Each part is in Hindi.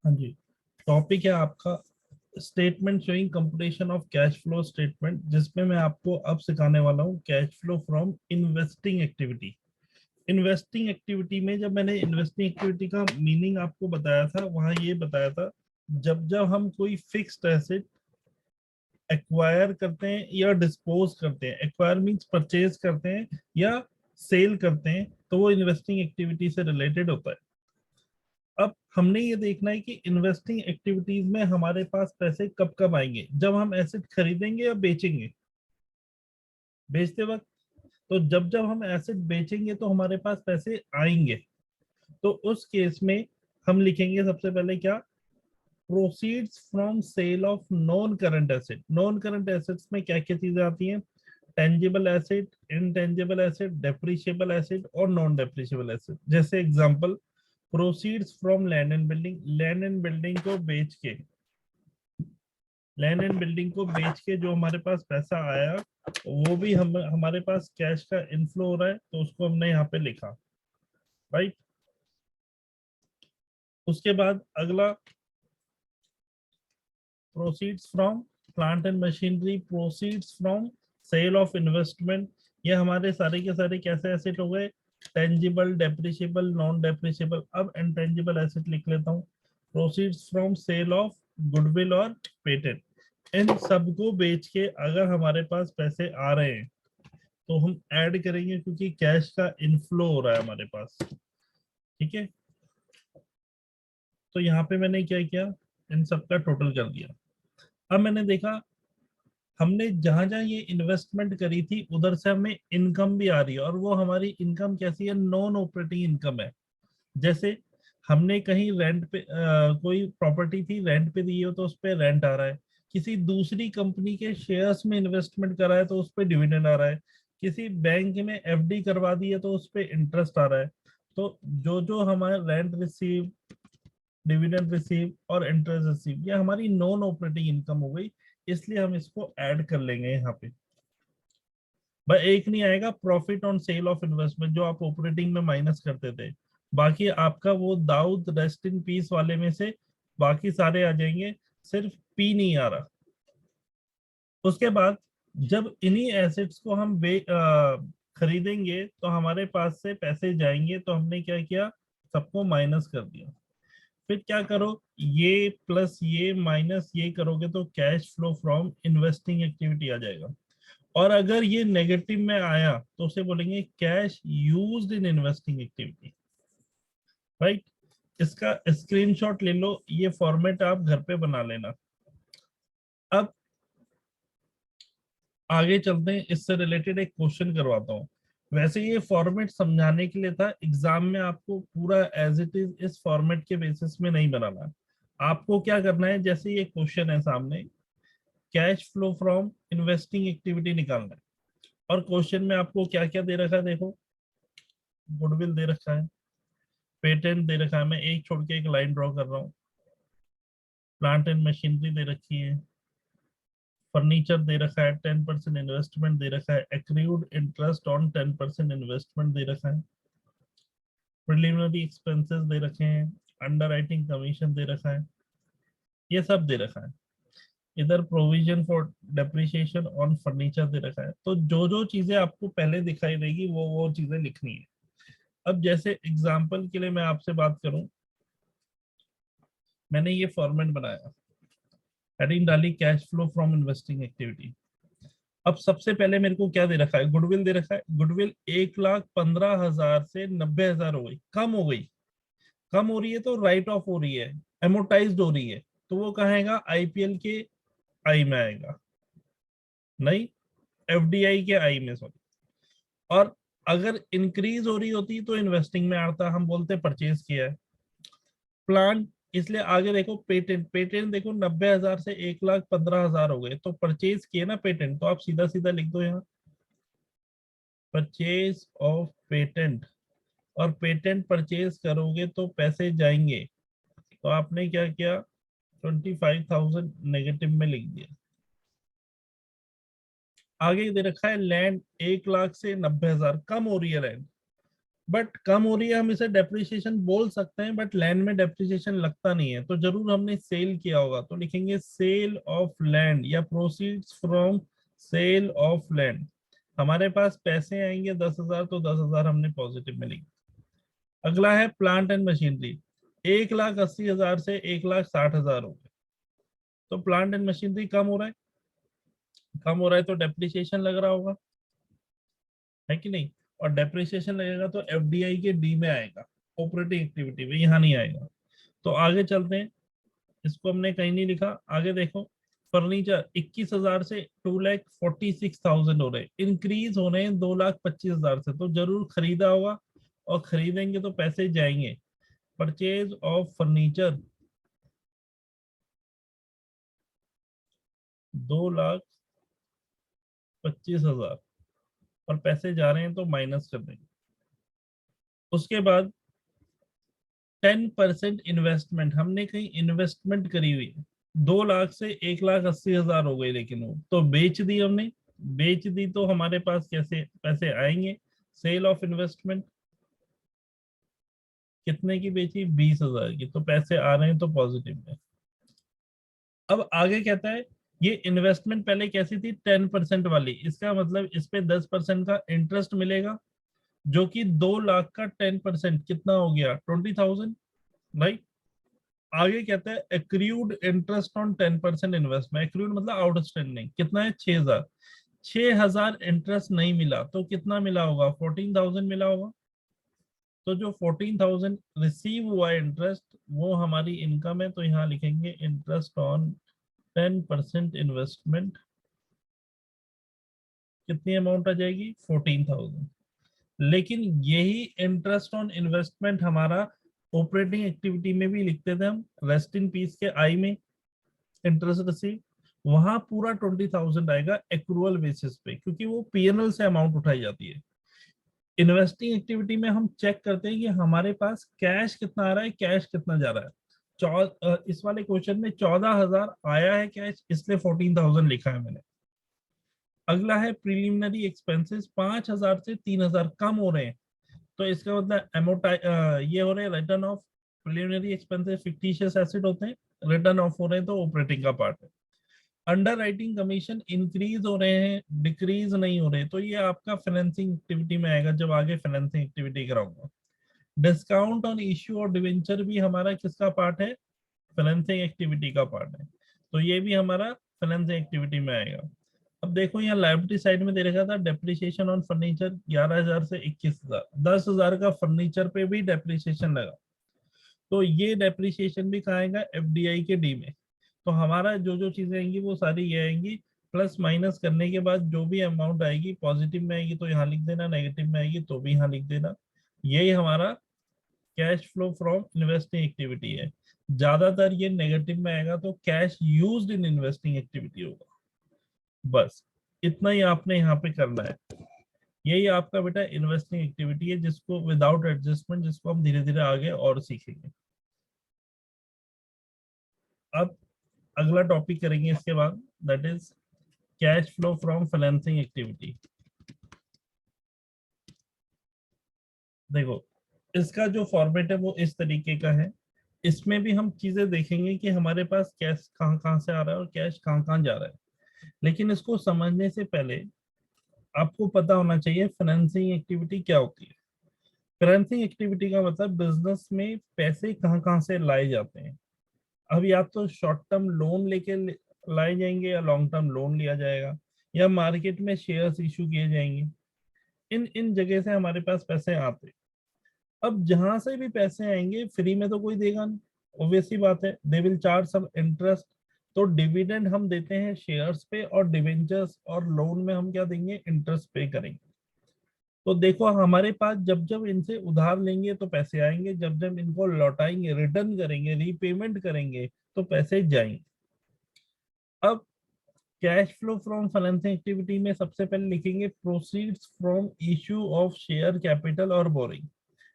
हाँ जी, टॉपिक है आपका statement showing completion of cash flow statement, जिसमें मैं आपको अब सिखाने वाला हूँ cash flow from investing activity. Investing activity में जब मैंने इन्वेस्टिंग एक्टिविटी का मीनिंग आपको बताया था, वहां ये बताया था जब जब हम कोई फिक्स्ड एसेट एक्वायर करते हैं या डिस्पोज करते हैं, एक्वायर मींस परचेज करते हैं या सेल करते हैं, तो वो इन्वेस्टिंग एक्टिविटी से रिलेटेड होता है। अब हमने ये देखना है कि इन्वेस्टिंग एक्टिविटीज में हमारे पास पैसे कब कब आएंगे, जब हम एसेट खरीदेंगे या बेचेंगे। बेचते वक्त, तो जब जब हम एसेट बेचेंगे तो हमारे पास पैसे आएंगे। तो उस केस में हम लिखेंगे सबसे पहले क्या, proceeds from sale of non current asset. Non current assets में क्या क्या चीजें आती हैं, tangible asset, intangible asset, depreciable asset और नॉन डेप्रिशिएबल एसेट। जैसे example, proceeds from land and building, land and building को बेच के, लैंड एंड बिल्डिंग को बेच के जो हमारे पास पैसा आया, वो भी हम हमारे पास कैश का इनफ्लो हो रहा है, तो उसको हमने यहाँ पे लिखा, राइट। उसके बाद अगला, proceeds from plant and machinery, proceeds from sale of investment. ये हमारे सारे के सारे कैसे एसेट हो गए, टेंजिबल, डेप्रिशिएबल, नॉन डेप्रिशिएबल। अब इनटेंजिबल एसेट लिख लेता हूँ, proceeds from sale of goodwill और पेटेंट। इन सबको बेच के अगर हमारे पास पैसे आ रहे हैं तो हम ऐड करेंगे, क्योंकि कैश का इनफ्लो हो रहा है हमारे पास। ठीक है, तो यहाँ पे मैंने क्या किया, इन सब का टोटल कर दिया। अब मैंने देखा हमने जहां जहां ये इन्वेस्टमेंट करी थी उधर से हमें इनकम भी आ रही है, और वो हमारी इनकम कैसी है, नॉन ऑपरेटिंग इनकम है। जैसे हमने कहीं रेंट पे कोई प्रॉपर्टी थी रेंट पे दी हो तो उस पे रेंट आ रहा है, किसी दूसरी कंपनी के शेयर्स में इन्वेस्टमेंट करा है तो उस पे डिविडेंड आ रहा है, किसी बैंक में एफडी करवा दी है तो उस पे इंटरेस्ट आ रहा है। तो जो जो हमारे रेंट रिसीव, डिविडेंड रिसीव और इंटरेस्ट रिसीव, ये हमारी नॉन ऑपरेटिंग इनकम हो गई, इसलिए हम इसको ऐड कर लेंगे यहाँ पे। भाई एक नहीं आएगा profit on sale of investment जो आप ऑपरेटिंग में माइनस करते थे, बाकी आपका वो दाऊद रेस्ट इन पीस वाले में से बाकी सारे आ जाएंगे, सिर्फ पी नहीं आ रहा। उसके बाद जब इन्हीं एसेट्स को हम खरीदेंगे तो हमारे पास से पैसे जाएंगे, तो हमने क्या किया, सबको माइनस कर दिया। फिर क्या करो, ये प्लस ये माइनस ये करोगे तो cash flow from investing activity आ जाएगा। और अगर ये नेगेटिव में आया तो उसे बोलेंगे cash used in investing activity, right. इसका स्क्रीनशॉट ले लो, ये फॉर्मेट आप घर पे बना लेना। अब आगे चलते हैं, इससे रिलेटेड एक क्वेश्चन करवाता हूँ। वैसे ये फॉर्मेट समझाने के लिए था, एग्जाम में आपको पूरा एज इट इज इस फॉर्मेट के बेसिस में नहीं बनाना। आपको क्या करना है, जैसे ये क्वेश्चन है सामने, cash flow from investing activity निकालना है, और क्वेश्चन में आपको क्या क्या दे रखा है देखो, गुडविल दे रखा है, पेटेंट दे रखा है, मैं एक छोड़ के एक लाइन ड्रॉ कर रहा हूँ, प्लांट एंड मशीनरी दे रखी है, फर्नीचर दे रखा है, 10% इन्वेस्टमेंट दे रखा है, एक्रूड इंटरेस्ट ऑन 10% इन्वेस्टमेंट दे रखा है, प्रिलिमिनरी एक्सपेंसेस दे रखे हैं, अंडर राइटिंग कमीशन दे रखा है, ये सब दे रखा है। इधर provision for depreciation on furniture दे रखा है। तो जो जो चीजें आपको पहले दिखाई देगी वो चीजें लिखनी है। अब जैसे एग्जाम्पल के लिए मैं आपसे बात करूं, मैंने ये फॉर्मेट बनाया, हेडिंग डाली cash flow from investing activity. अब सबसे पहले मेरे को क्या दे रखा है, गुडविल दे रखा है। गुडविल 1,15,000 से 90,000 हो गई, कम हो गई। कम हो रही है तो राइट ऑफ हो रही है, एमोटाइज्ड हो रही है, तो वो कहेगा आईपीएल के आई में आएगा, नहीं एफडीआई के आई में, सॉरी। और अगर इंक्रीज हो रही होती तो इन्वेस्टिंग में आता, हम बोलते परचेज किया है। प्लांट, इसलिए आगे देखो पेटेंट, पेटेंट देखो 90,000 से 1,15,000 हो गए, तो परचेज किए ना पेटेंट, तो आप सीधा सीधा लिख दो यहाँ, परचेज ऑफ पेटेंट। और पेटेंट परचेज करोगे तो पैसे जाएंगे, तो आपने क्या किया, 25,000 नेगेटिव में लिख दिया। आगे दे रखा है लैंड, 1,00,000 से 90,000, कम हो रही है लैंड, बट कम हो रही है, हम इसे डेप्रिसिएशन बोल सकते हैं, बट लैंड में डेप्रिसिएशन लगता नहीं है, तो जरूर हमने सेल किया होगा, तो लिखेंगे सेल ऑफ लैंड या proceeds from sale of land. हमारे पास पैसे आएंगे 10,000, तो 10,000 हमने पॉजिटिव में लिखा। अगला है प्लांट एंड मशीनरी, 1,80,000 से 1,60,000 हो गए, तो प्लांट एंड मशीनरी कम हो रहा है, कम हो रहा है तो डेप्रिसिएशन लग रहा होगा, है कि नहीं। और डेप्रिसिएशन लगेगा तो एफडीआई के डी में आएगा, ऑपरेटिंग एक्टिविटी में, यहाँ नहीं आएगा। तो आगे चलते हैं, इसको हमने कहीं नहीं लिखा, आगे देखो। फर्नीचर 21,000 से 2,46,000 हो रहे, इंक्रीज हो रहे हैं 2,25,000 से, तो जरूर खरीदा होगा, और खरीदेंगे तो पैसे जाएंगे। परचेज ऑफ फर्नीचर 2,25,000, और पैसे जा रहे हैं तो माइनस कर देंगे। उसके बाद 10% इन्वेस्टमेंट, हमने कहीं इन्वेस्टमेंट करी हुई है, 2 लाख से 1,80,000 हो गई, लेकिन वो तो बेच दी हमने, बेच दी तो हमारे पास कैसे पैसे आएंगे। सेल ऑफ इन्वेस्टमेंट कितने की बेची, 20,000 की, तो पैसे आ रहे हैं तो पॉजिटिव में। अब आगे कहता है ये इन्वेस्टमेंट पहले कैसी थी, 10% वाली, इसका मतलब इस पे 10% का इंटरेस्ट मिलेगा, जो कि 2 लाख का 10% कितना हो गया, 20,000, राइट। आगे कहता है accrued interest on 10% investment, accrued मतलब आउटस्टैंडिंग कितना है, 6,000, 6,000 इंटरेस्ट नहीं मिला, तो कितना मिला होगा, 14,000 मिला होगा। तो जो 14,000 रिसीव हुआ है इंटरेस्ट, वो हमारी इनकम है, तो यहाँ लिखेंगे इंटरेस्ट ऑन 10% इन्वेस्टमेंट, कितनी अमाउंट आ जाएगी, 14,000। लेकिन यही इंटरेस्ट ऑन इन्वेस्टमेंट हमारा ऑपरेटिंग एक्टिविटी में भी लिखते थे हम, रेस्ट इन पीस के आई में, इंटरेस्ट रिसीव, वहां पूरा 20,000 आएगा एक्रूअल बेसिस पे, क्योंकि वो पीएनएल से अमाउंट उठाई जाती है। इन्वेस्टिंग एक्टिविटी में हम चेक करते हैं कि हमारे पास कैश कितना आ रहा है, कैश कितना जा रहा है। इस वाले क्वेश्चन में 14,000 आया है कैश, इसलिए 14,000 लिखा है मैंने। अगला है प्रिलिमिनरी एक्सपेंसेस, 5,000 से 3,000 कम हो रहे हैं, तो इसका मतलब ये हो रहे हैं return of preliminary expenses, fictitious asset होते हैं, रिटर्न ऑफ हो रहे हैं, तो ऑपरेटिंग का पार्ट है। अंडर राइटिंग कमीशन इंक्रीज हो रहे हैं, डिक्रीज नहीं हो रहे, तो ये आपका फाइनेंसिंग एक्टिविटी में आएगा, जब आगे फाइनेंसिंग एक्टिविटी कराऊंगा। डिस्काउंट ऑन इश्यू और डिवेंचर भी हमारा किसका पार्ट है, फाइनेंसिंग एक्टिविटी का पार्ट है, तो ये भी हमारा फाइनेंसिंग एक्टिविटी में आएगा। अब देखो यहाँ लाइबिलिटी साइड में दे रखा था डेप्रिसिएशन ऑन फर्नीचर 11,000 से 21,000, 10,000 का फर्नीचर पे भी डेप्रिसिएशन लगा, तो ये डेप्रिसिएशन भी कहाँ आएगा, एफडीआई के डी में। तो हमारा जो जो चीजें आएंगी वो सारी ये आएंगी, प्लस माइनस करने के बाद जो भी अमाउंट आएगी, पॉजिटिव में आएगी तो यहाँ लिख देना, नेगेटिव में आएगी तो भी यहाँ लिख देना। यही हमारा cash flow from investing activity है। ज्यादातर ये नेगेटिव में आएगा, तो cash used in investing activity होगा। बस इतना ही आपने यहाँ पे करना है। यही आपका बेटा इन्वेस्टिंग एक्टिविटी है, जिसको विदाउट एडजस्टमेंट, जिसको हम धीरे धीरे आगे और सीखेंगे। अब अगला टॉपिक करेंगे इसके बाद, that is cash flow from financing activity. देखो इसका जो फॉर्मेट है वो इस तरीके का है, इसमें भी हम चीजें देखेंगे कि हमारे पास कैश कहाँ कहाँ से आ रहा है और कैश कहाँ कहाँ जा रहा है। लेकिन इसको समझने से पहले आपको पता होना चाहिए फाइनेंसिंग एक्टिविटी क्या होती है। फाइनेंसिंग एक्टिविटी का मतलब बिजनेस में पैसे कहाँ कहाँ से लाए जाते हैं। अब या तो शॉर्ट टर्म लोन लेके लाए जाएंगे, या लॉन्ग टर्म लोन लिया जाएगा, या मार्केट में शेयर्स इशू किए जाएंगे। इन इन जगह से हमारे पास पैसे आते हैं। अब जहां से भी पैसे आएंगे फ्री में तो कोई देगा नहीं, ऑब्वियस सी बात है, they will charge some interest. तो डिविडेंड हम देते हैं शेयर्स पे, और डिवेंचर्स और लोन में हम क्या देंगे, इंटरेस्ट पे करेंगे। तो देखो हमारे पास जब जब इनसे उधार लेंगे तो पैसे आएंगे, जब जब इनको लौटाएंगे, रिटर्न करेंगे, रीपेमेंट करेंगे, तो पैसे जाएंगे। अब cash flow from financing activity में सबसे पहले लिखेंगे proceeds from issue of share capital और बोरिंग।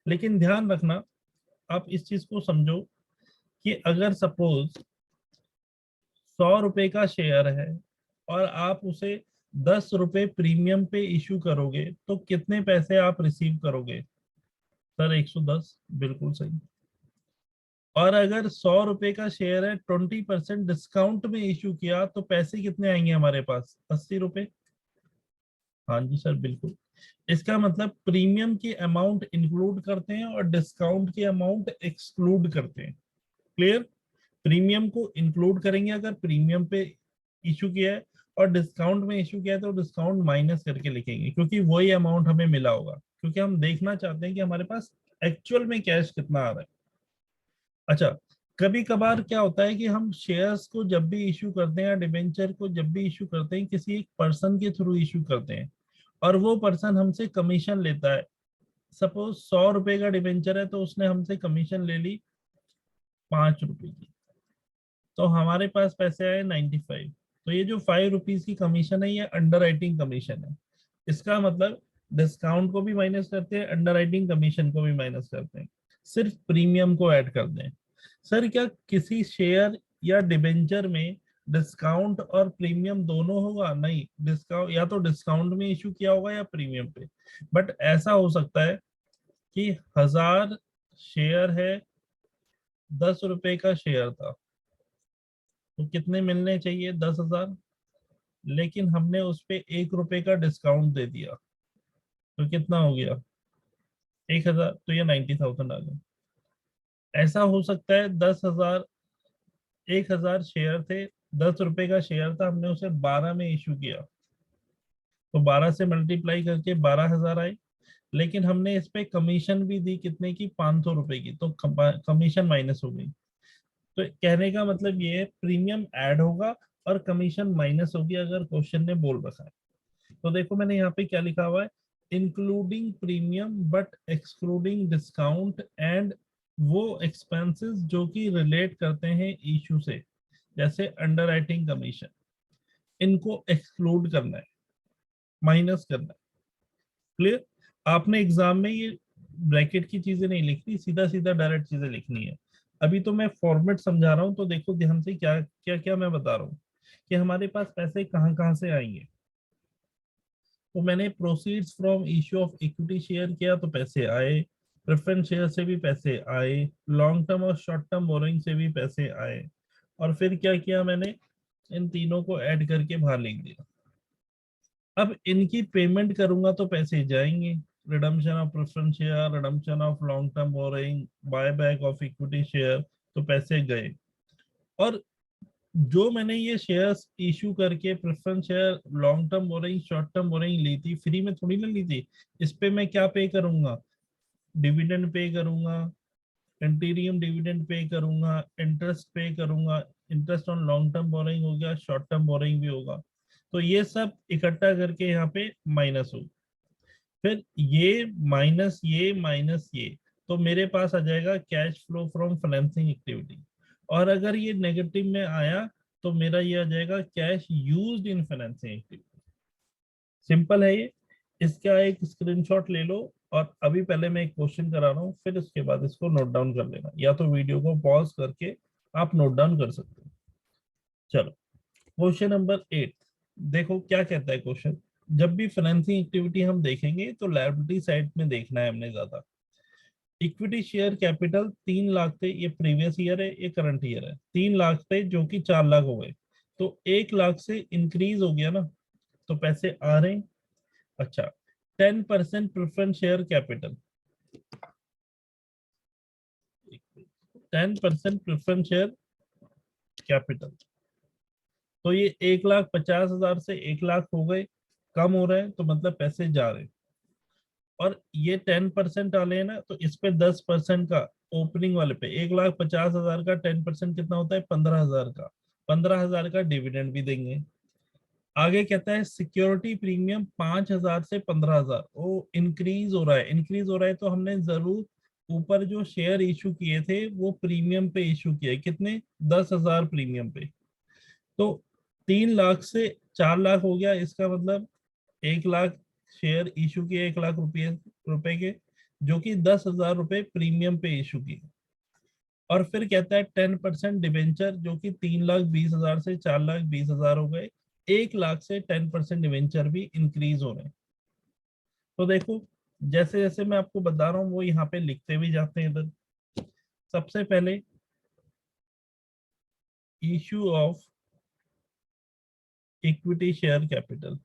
लेकिन ध्यान रखना, आप इस चीज को समझो कि अगर सपोज 100 रुपए का शेयर है, और आप उसे 10 रुपए प्रीमियम पे इशू करोगे, तो कितने पैसे आप रिसीव करोगे, सर 110 बिल्कुल सही। और अगर 100 रुपए का शेयर है, 20% डिस्काउंट में इशू किया तो पैसे कितने आएंगे हमारे पास? 80 रुपए। हाँ जी सर बिल्कुल। इसका मतलब प्रीमियम की अमाउंट इंक्लूड करते हैं और डिस्काउंट की अमाउंट एक्सक्लूड करते हैं। क्लियर? प्रीमियम को इंक्लूड करेंगे अगर प्रीमियम पे इशू किया है, और डिस्काउंट में इशू किया है तो डिस्काउंट माइनस करके लिखेंगे, क्योंकि वही अमाउंट हमें मिला होगा, क्योंकि हम देखना चाहते हैं कि हमारे पास एक्चुअल में कैश कितना आ रहा है। अच्छा, कभी कभार क्या होता है कि हम शेयर्स को जब भी इशू करते हैं या डिबेंचर को जब भी इशू करते हैं, किसी एक पर्सन के थ्रू इशू करते हैं और वो पर्सन हमसे कमीशन लेता है। सपोज 100 रुपए का डिबेंचर है तो उसने हमसे कमीशन ले ली 5 रुपए की, तो हमारे पास पैसे आए 95। तो ये जो 5 रुपीज की कमीशन है ये अंडर राइटिंग कमीशन है। इसका मतलब डिस्काउंट को भी माइनस करते हैं, अंडर राइटिंग कमीशन को भी माइनस करते हैं, सिर्फ प्रीमियम को ऐड कर दें। सर क्या किसी शेयर या डिबेंचर में डिस्काउंट और प्रीमियम दोनों होगा? नहीं, डिस्काउंट या तो डिस्काउंट में इशू किया होगा या प्रीमियम पे। बट ऐसा हो सकता है कि 1000 शेयर है, 10 रुपए का शेयर था, तो कितने मिलने चाहिए? 10,000। लेकिन हमने उस पे 1 रुपए का डिस्काउंट दे दिया, तो कितना हो गया? 1,000। तो ये 90,000 आ गया। ऐसा हो सकता है 10,000, 1,000 शेयर थे, 10 रुपए का शेयर था, हमने उसे 12 में इशू किया, तो 12 से मल्टीप्लाई करके 12,000 आए। लेकिन हमने इस पे कमीशन भी दी, कितने की? 500 रुपए की, तो कमीशन माइनस हो गई। तो कहने का मतलब ये है, प्रीमियम ऐड होगा और कमीशन माइनस होगी, अगर क्वेश्चन ने बोल रखा है। तो देखो मैंने यहाँ पे क्या लिखा हुआ है, including premium but excluding discount and वो एक्सपेंसेस जो कि रिलेट करते हैं इशू से, जैसे अंडर राइटिंग कमीशन, इनको एक्सक्लूड करना है, माइनस करना है। क्लियर? आपने एग्जाम में ये ब्रैकेट की चीजें नहीं लिखनी, सीधा सीधा डायरेक्ट चीजें लिखनी है। अभी तो मैं फॉर्मेट समझा रहा हूँ, तो देखो ध्यान से क्या क्या क्या मैं बता रहा हूँ कि हमारे पास पैसे कहाँ कहाँ से आएंगे। तो मैंने proceeds from issue of equity share किया तो पैसे आए, प्रेफरेंस शेयर से भी पैसे आए, लॉन्ग टर्म और शॉर्ट टर्म बोरोइंग से भी पैसे आए, और फिर क्या किया मैंने, इन तीनों को ऐड करके बाहर लिख दिया। अब इनकी पेमेंट करूंगा तो पैसे जाएंगे, redemption of preference share, redemption of long term borrowing, buy back of equity share, तो पैसे गए। और जो मैंने ये शेयर्स इशू करके preference share, long term borrowing, short term borrowing ली थी, फ्री में थोड़ी ना ली थी। इस पे मैं क्या पे करूंगा? डिविडेंड पे करूंगा, इंटीरियम डिविडेंड पे करूंगा, इंटरेस्ट पे करूंगा। Interest on long term boring हो गया, शॉर्ट टर्म बोरिंग भी होगा। तो ये सब इकट्ठा करके यहाँ पे माइनस हो, फिर ये माइनस ये माइनस ये, तो मेरे पास आ जाएगा cash flow from financing activity. और अगर ये नेगेटिव में आया तो मेरा ये आ जाएगा cash used in financing activity. Simple है ये। इसका एक स्क्रीनशॉट ले लो, और अभी पहले मैं एक क्वेश्चन करा रहा हूँ, फिर उसके बाद इसको नोट डाउन कर लेना, या तो वीडियो को पॉज करके आप नोट डाउन कर सकते हो। चलो, क्वेश्चन नंबर 8। देखो क्या कहता है क्वेश्चन। जब भी फाइनेंसिंग एक्टिविटी हम देखेंगे तो लायबिलिटी साइड में देखना है हमने ज्यादा। इक्विटी शेयर कैपिटल 3 लाख थे, ये प्रीवियस ईयर है, ये करंट ईयर है। 3 लाख थे जो कि 4 लाख हो गए, तो 1 लाख से इंक्रीज हो गया ना, तो पैसे आ रहे हैं। अच्छा, 10% preference share capital, 10% preference share capital, तो ये 1,50,000 से 1 लाख हो गए, कम हो रहे हैं, तो मतलब पैसे जा रहे हैं। और ये 10% वाले हैं ना, तो इस पे 10% का, ओपनिंग वाले पे 1,50,000 का 10% कितना होता है? 15,000 का। 15,000 का डिविडेंड भी देंगे। आगे कहता है सिक्योरिटी प्रीमियम 5,000 से 15,000, वो इंक्रीज हो रहा है, इंक्रीज हो रहा है, तो हमने जरूर ऊपर जो शेयर इशू किए थे वो प्रीमियम पे इशू किए, कितने? 10,000 प्रीमियम पे। तो 3 लाख से 4 लाख हो गया, इसका मतलब 1 लाख शेयर इशू किए, 1 लाख रुपए के, जो कि 10,000 रुपए प्रीमियम पे इशू किए। और फिर कहता है 10% डिवेंचर, जो कि 3,20,000 से 4,20,000 हो गए, 1 लाख से 10% डिवेंचर भी इंक्रीज हो रहे हैं। तो देखो जैसे जैसे मैं आपको बता रहा हूँ वो यहाँ पे लिखते भी जाते हैं इधर। सबसे पहले issue of equity share capital.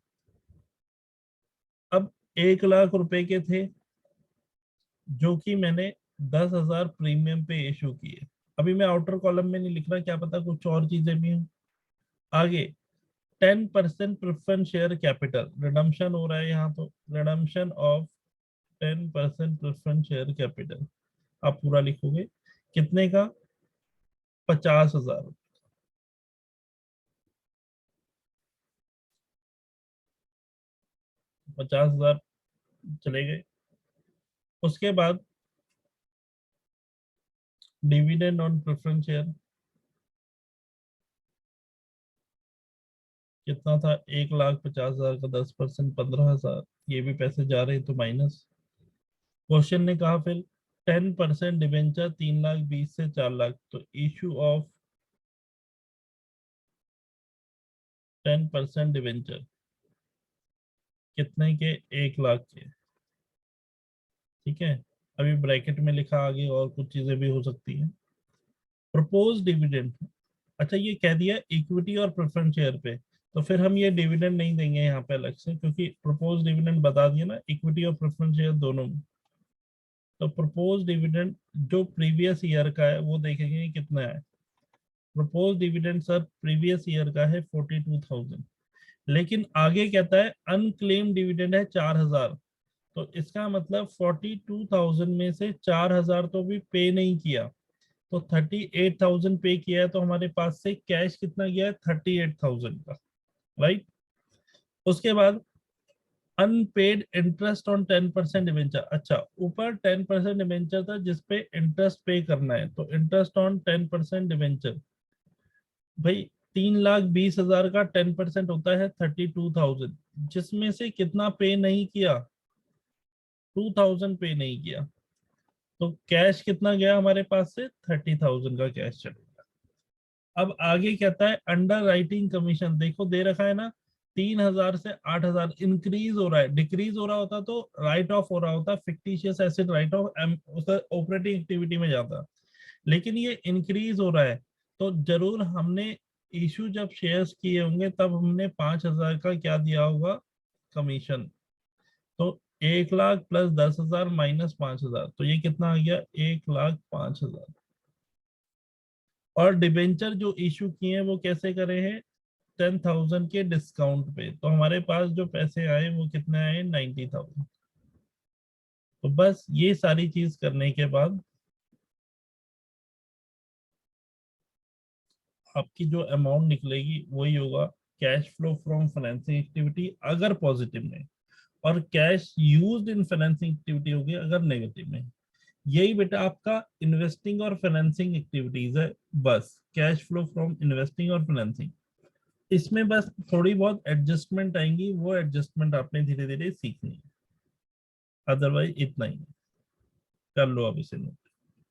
अब 1 लाख रुपए के थे जो कि मैंने 10,000 प्रीमियम पे इशू किए। अभी मैं आउटर कॉलम में नहीं लिख रहा, क्या पता कुछ और चीजें भी हों। आगे 10% प्रेफरेंस शेयर कैपिटल रिडम्पशन हो रहा है यहाँ, तो redemption of 10% preference share capital आप पूरा लिखोगे कितने का, 50,000। 50,000 चले गए। उसके बाद डिविडेंड ऑन प्रेफरेंस शेयर कितना था, 1,50,000 का 10%, 15,000। ये भी पैसे जा रहे हैं तो माइनस। क्वेश्चन ने कहा फिर 10% डिवेंचर 3,20,000 से 4,00,000, तो इशू ऑफ 10% डिवेंचर कितने के, 1,00,000 के। ठीक है, अभी ब्रैकेट में लिखा, आगे और कुछ चीजें भी हो सकती हैं। प्रपोज डिविडेंड, अच्छा ये कह दिया इक्विटी और प्रेफरेंस शेयर पे, तो फिर हम ये डिविडेंड नहीं देंगे यहाँ पे अलग से, क्योंकि प्रपोज डिविडेंड बता दिया ना इक्विटी और प्रेफरेंस शेयर दोनों में। तो प्रपोज डिविडेंड जो प्रीवियस ईयर का है वो देखेंगे कितना है। Propose dividend sir previous year का है 42,000, लेकिन आगे कहता है अनक्लेम डिविडेंड है 4,000। तो इसका मतलब 42,000 में से 4,000 तो भी पे नहीं किया, तो 38,000 पे किया है, तो हमारे पास से कैश कितना गया है, 38,000 का। राइट। उसके बाद अनपेड इंटरेस्ट ऑन 10% डिवेंचर। अच्छा, ऊपर 10% डिवेंचर था जिसपे इंटरेस्ट पे करना है, तो इंटरेस्ट ऑन 10% डिवेंचर, भाई 3,20,000 का 10% होता है 32,000, जिसमें से कितना पे नहीं किया, 2,000 पे नहीं किया। तो कैश कितना गया हमारे पास से, 30,000 का कैश चलेगा। अब आगे कहता है अंडर राइटिंग कमीशन, देखो दे रखा है ना, 3,000 से 8,000 इंक्रीज हो रहा है। डिक्रीज हो रहा होता तो राइट ऑफ हो रहा होता, fictitious asset right of operating activity में जाता, लेकिन ये इंक्रीज हो रहा है। तो जरूर हमने इशू जब शेयर्स किए होंगे तब हमने 5,000 का क्या दिया होगा, कमीशन। तो 1,00,000 प्लस 10,000 माइनस 5,000, तो ये कितना आ गया, 1,05,000। और डिबेंचर जो इशू किए हैं वो कैसे करे हैं, 10,000 के डिस्काउंट पे, तो हमारे पास जो पैसे आए वो कितने आए, 90,000। तो बस ये सारी चीज करने के बाद आपकी जो अमाउंट निकलेगी वही होगा cash flow from financing activity अगर पॉजिटिव में, और cash used in financing activity होगी अगर नेगेटिव में। यही बेटा आपका इन्वेस्टिंग और फाइनेंसिंग एक्टिविटीज है। बस कैश फ्लो फ्रॉम इन्वेस्टिंग और फाइनेंसिंग, इसमें बस थोड़ी बहुत एडजस्टमेंट आएंगी, वो एडजस्टमेंट आपने धीरे धीरे सीखनी है, अदरवाइज इतना ही है। कर लो अब इसे।